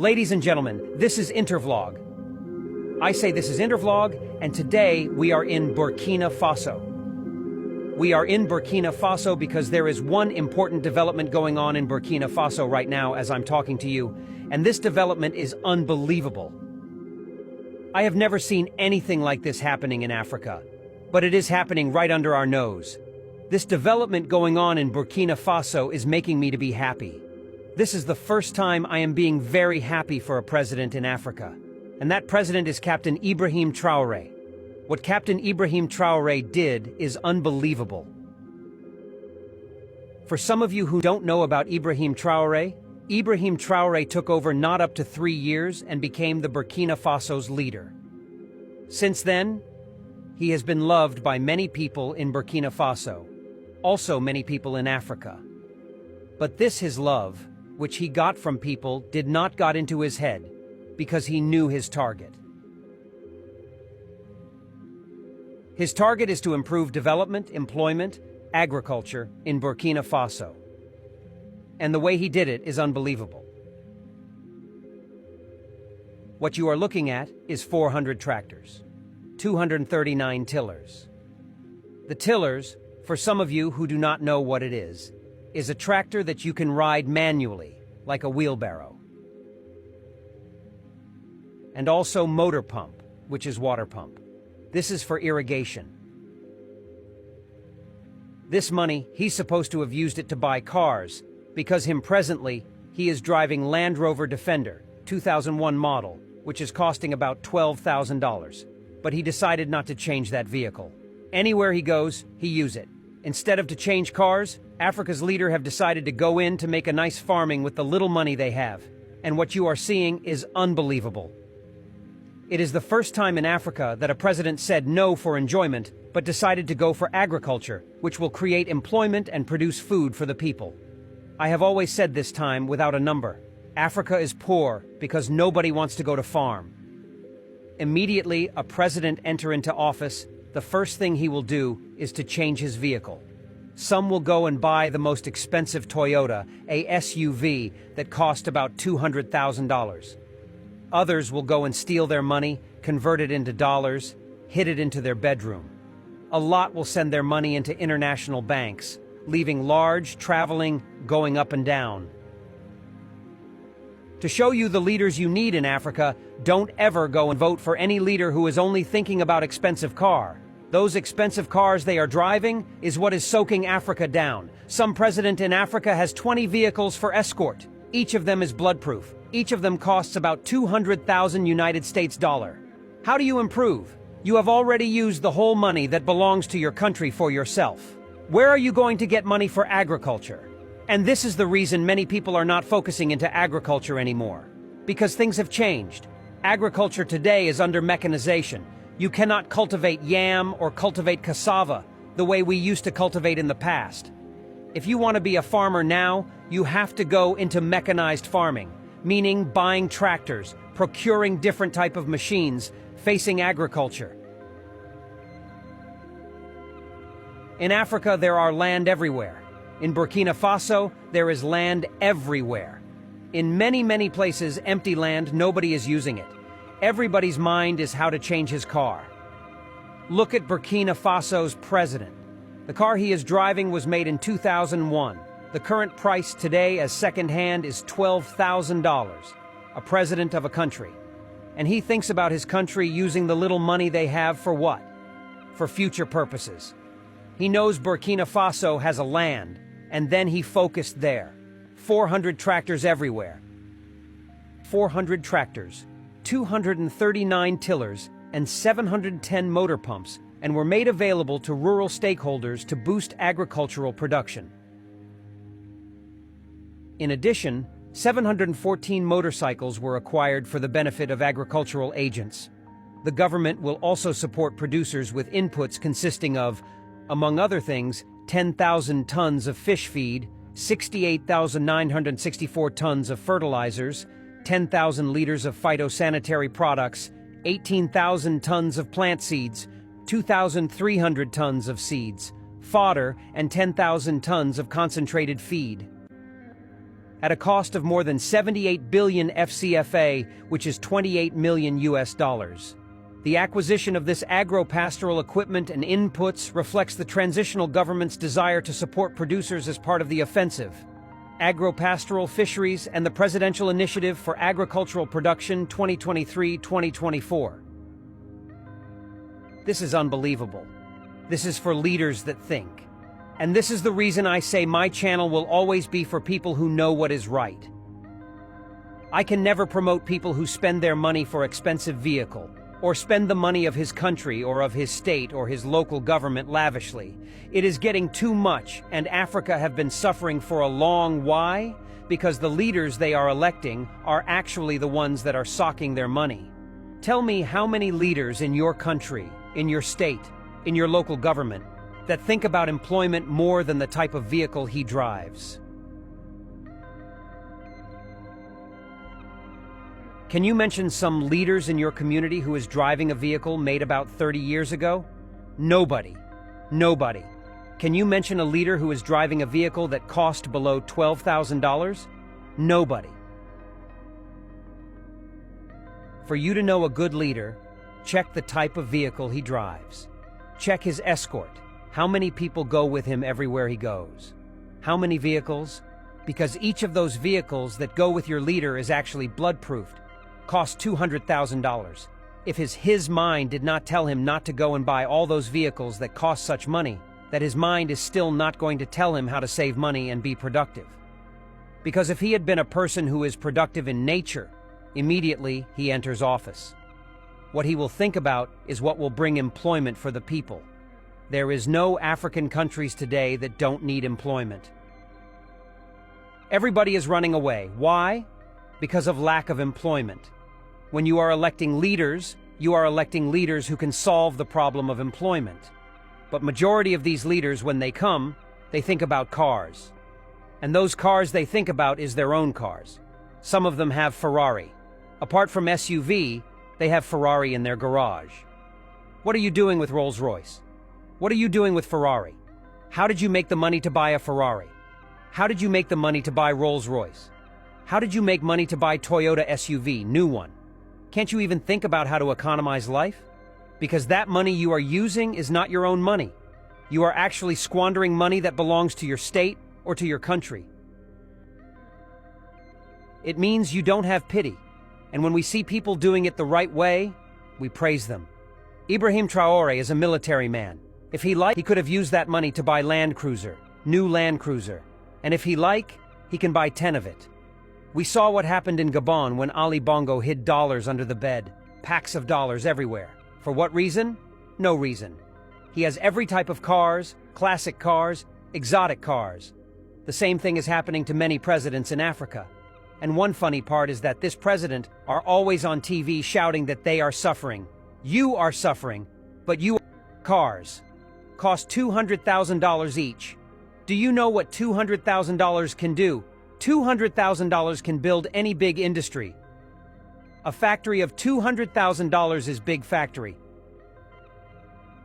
Ladies and gentlemen, this is Intervlog. I say this is Intervlog, and today we are in Burkina Faso. We are in Burkina Faso because there is one important development going on in Burkina Faso right now as I'm talking to you, and this development is unbelievable. I have never seen anything like this happening in Africa, but it is happening right under our nose. This development going on in Burkina Faso is making me to be happy. This is the first time I am being very happy for a president in Africa, and that president is Captain Ibrahim Traore. What Captain Ibrahim Traore did is unbelievable. For some of you who don't know about Ibrahim Traore took over not up to 3 years and became the Burkina Faso's leader. Since then, he has been loved by many people in Burkina Faso, also many people in Africa. But this his love, which he got from people, did not got into his head, because he knew his target. His target is to improve development, employment, agriculture in Burkina Faso. And the way he did it is unbelievable. What you are looking at is 400 tractors, 239 tillers. The tillers, for some of you who do not know what it is a tractor that you can ride manually, like a wheelbarrow. And also motor pump, which is water pump. This is for irrigation. This money, he's supposed to have used it to buy cars, because presently, he is driving Land Rover Defender, 2001 model, which is costing about $12,000. But he decided not to change that vehicle. Anywhere he goes, he use it. Instead of to change cars, Africa's leader have decided to go in to make a nice farming with the little money they have. And what you are seeing is unbelievable. It is the first time in Africa that a president said no for enjoyment, but decided to go for agriculture, which will create employment and produce food for the people. I have always said this time without a number. Africa is poor because nobody wants to go to farm. Immediately a president enter into office, the first thing he will do is to change his vehicle. Some will go and buy the most expensive Toyota, a SUV that cost about $200,000. Others will go and steal their money, convert it into dollars, hid it into their bedroom. A lot will send their money into international banks, leaving large, traveling, going up and down. To show you the leaders you need in Africa, don't ever go and vote for any leader who is only thinking about expensive car. Those expensive cars they are driving is what is soaking Africa down. Some president in Africa has 20 vehicles for escort. Each of them is bloodproof. Each of them costs about 200,000 United States dollars. How do you improve? You have already used the whole money that belongs to your country for yourself. Where are you going to get money for agriculture? And this is the reason many people are not focusing into agriculture anymore. Because things have changed. Agriculture today is under mechanization. You cannot cultivate yam or cultivate cassava the way we used to cultivate in the past. If you want to be a farmer now, you have to go into mechanized farming, meaning buying tractors, procuring different type of machines, facing agriculture. In Africa, there are land everywhere. In Burkina Faso, there is land everywhere. In many places, empty land, nobody is using it. Everybody's mind is how to change his car. Look at Burkina Faso's president. The car he is driving was made in 2001. The current price today as second-hand is $12,000. A president of a country. And he thinks about his country using the little money they have for what? For future purposes. He knows Burkina Faso has a land, and then he focused there. 400 tractors everywhere. 400 tractors, 239 tillers, and 710 motor pumps, and were made available to rural stakeholders to boost agricultural production. In addition, 714 motorcycles were acquired for the benefit of agricultural agents. The government will also support producers with inputs consisting of, among other things, 10,000 tons of fish feed, 68,964 tons of fertilizers, 10,000 liters of phytosanitary products, 18,000 tons of plant seeds, 2,300 tons of seeds, fodder, and 10,000 tons of concentrated feed. at a cost of more than 78 billion FCFA, which is 28 million US dollars. The acquisition of this agro-pastoral equipment and inputs reflects the transitional government's desire to support producers as part of the offensive. Agro-pastoral fisheries and the Presidential Initiative for Agricultural Production 2023-2024. This is unbelievable. This is for leaders that think. And this is the reason I say my channel will always be for people who know what is right. I can never promote people who spend their money for expensive vehicle, or spend the money of his country or of his state or his local government lavishly. It is getting too much, and Africa have been suffering for a long why? Because the leaders they are electing are actually the ones that are socking their money. Tell me how many leaders in your country, in your state, in your local government, that think about employment more than the type of vehicle he drives. Can you mention some leaders in your community who is driving a vehicle made about 30 years ago? Nobody. Nobody. Can you mention a leader who is driving a vehicle that cost below $12,000? Nobody. For you to know a good leader, check the type of vehicle he drives. Check his escort. How many people go with him everywhere he goes? How many vehicles? Because each of those vehicles that go with your leader is actually blood-proofed. Cost $200,000. If his mind did not tell him not to go and buy all those vehicles that cost such money, that his mind is still not going to tell him how to save money and be productive. Because if he had been a person who is productive in nature, immediately he enters office. What he will think about is what will bring employment for the people. There is no African countries today that don't need employment. Everybody is running away. Why? Because of lack of employment. When you are electing leaders, you are electing leaders who can solve the problem of employment. But majority of these leaders, when they come, they think about cars. And those cars they think about is their own cars. Some of them have Ferrari. Apart from SUV, they have Ferrari in their garage. What are you doing with Rolls-Royce? What are you doing with Ferrari? How did you make the money to buy a Ferrari? How did you make the money to buy Rolls-Royce? How did you make money to buy Toyota SUV, new one? Can't you even think about how to economize life? Because that money you are using is not your own money. You are actually squandering money that belongs to your state or to your country. It means you don't have pity. And when we see people doing it the right way, we praise them. Ibrahim Traore is a military man. If he liked, he could have used that money to buy Land Cruiser, new Land Cruiser. And if he like, he can buy 10 of it. We saw what happened in Gabon when Ali Bongo hid dollars under the bed, packs of dollars everywhere. For what reason? No reason. He has every type of cars, classic cars, exotic cars. The same thing is happening to many presidents in Africa. And one funny part is that this president are always on TV shouting that they are suffering. You are suffering, but you cars cost $200,000 each. Do you know what $200,000 can do? $200,000 can build any big industry. A factory of $200,000 is big factory.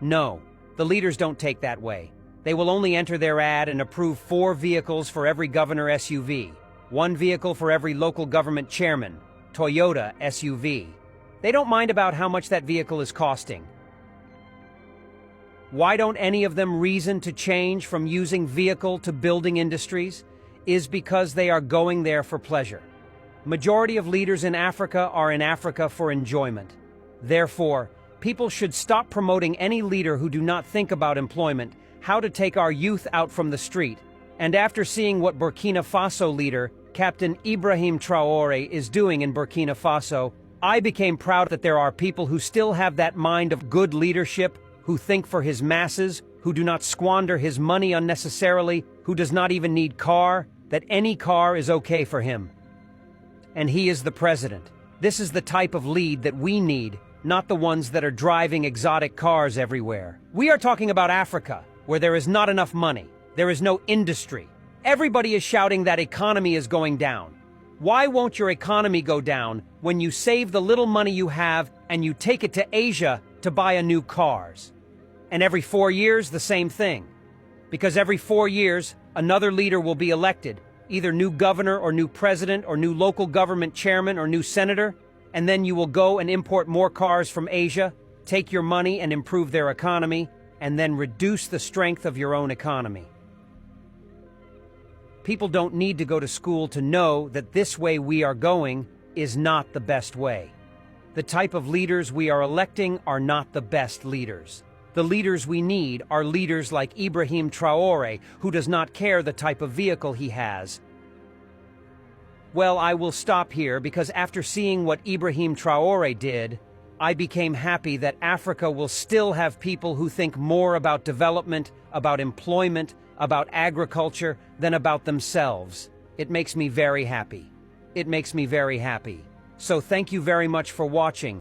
No, the leaders don't take that way. They will only enter their ad and approve 4 vehicles for every governor SUV, 1 vehicle for every local government chairman, Toyota SUV. They don't mind about how much that vehicle is costing. Why don't any of them reason to change from using vehicle to building industries? Is because they are going there for pleasure. Majority of leaders in Africa are in Africa for enjoyment. Therefore, people should stop promoting any leader who do not think about employment, how to take our youth out from the street. And after seeing what Burkina Faso leader, Captain Ibrahim Traore, is doing in Burkina Faso, I became proud that there are people who still have that mind of good leadership, who think for his masses, who do not squander his money unnecessarily, who does not even need car, that any car is okay for him. And he is the president. This is the type of lead that we need, not the ones that are driving exotic cars everywhere. We are talking about Africa, where there is not enough money. There is no industry. Everybody is shouting that economy is going down. Why won't your economy go down when you save the little money you have and you take it to Asia to buy a new cars? And every 4 years, the same thing. Because every 4 years, another leader will be elected, either new governor or new president or new local government chairman or new senator, and then you will go and import more cars from Asia, take your money and improve their economy, and then reduce the strength of your own economy. People don't need to go to school to know that this way we are going is not the best way. The type of leaders we are electing are not the best leaders. The leaders we need are leaders like Ibrahim Traore, who does not care the type of vehicle he has. Well, I will stop here because after seeing what Ibrahim Traore did, I became happy that Africa will still have people who think more about development, about employment, about agriculture than about themselves. It makes me very happy. It makes me very happy. So thank you very much for watching.